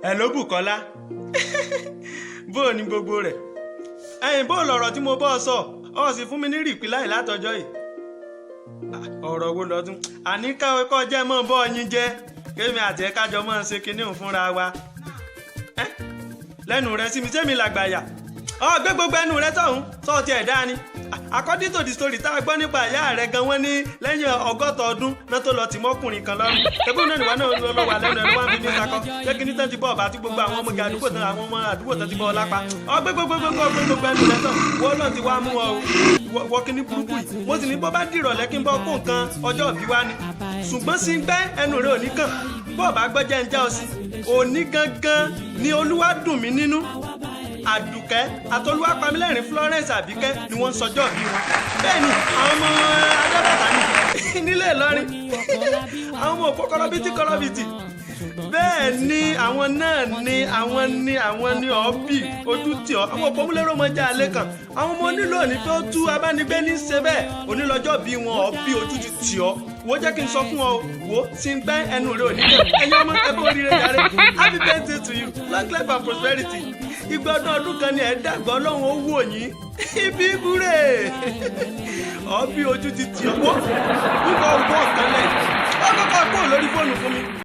Hello Bùkọ́lá bó o ní gbogbo rẹ̀ ẹ̀yìn bó lọ̀rọ̀ tí mo bọ́ sọ ọ sì fún mi ní rìpíláì látọjọ́ yìí ọ̀rọ̀ wo lọ́dún àní kọ́ jẹ́ mọ́ bọ́ ọyìn jẹ́ kémi àti ẹ̀ka jọ mọ́ ṣe kinní òun fúnra wa lẹ́nu rẹ sí mi sẹ́mi làgbàyà ọ gbé gbogbo ẹnu rẹ sọ̀hún sọ ti ẹ̀ dáa ni according to the story tá a gbọ́ nípa ìyá rẹ̀ gan wọ́n ní lẹ́yìn 100 ọdún náà tó lọ tì mọ́kùnrin kan lọ́rùn ẹgbẹ́ náà nìwọ náà lọ wà lẹ́nu ẹ̀rọ wọn fi ní sakọ jẹ́ kí ní tán ti bọ̀ ọ̀bà àti gbogbo àwọn ọmọge àdúgbò tán àwọn ọmọ àdúgbò tán ti bọ̀ lápá ọ gbé gbogbo ẹnu rẹ sọ wọ́n náà ti wá mú ọ wọ kíní burúkú yìí mo sì ní bọ́ bá dìrọ̀ lẹ́kí ń bọ́ kó nǹkan ọjọ́ òbí wá ni ṣùgbọ́n sí gbẹ́ ẹnu rẹ ò ní kàn bọ́ ọ̀bá gbọ́jẹ́ ń já ọ sí òní gangan ni Olúwa dùn mí nínú Àdùkẹ́ àtolúwapamílẹ́rìn Florence Àbíkẹ́ ni wọ́n ń sọjọ́ bí wọn bẹ́ẹ̀ ni àwọn ọmọ Adébàtà ní nílé Ìlọrin àwọn ọmọ òpó kọlọ́bìtì bẹ́ẹ̀ ni àwọn náà ni àwọn ní ọ̀bì ojú tì ọ́ àwọn òpó múlẹ́rọ̀ mọ́jà alẹ́ kan àwọn ọmọ onílò ní pé ó tú abánigbé ní ṣe bẹ́ẹ̀ onílọ́jọ́ bí wọn ọ̀bì ojú ti tì ọ́ wo jẹ́ kí n sọ fún ọ wo tí ń gbẹ́ ẹnu rẹ̀ òní kẹ́ ẹ̀yin ọmọ ẹgbẹ́ oríire yàrá happy birthday to you long life and prosperity ìgbà ọdún kan ni ẹ̀ dàgbọ́ Ọlọ́run ó wò yín ibi ìbúrè ọ̀bì ojú ti tì ọ́ wọ́n ń bọ̀ ọ̀gbọ́n kan lẹ́yìn ọkọ̀ kọ́ lórí fóònù fún mi.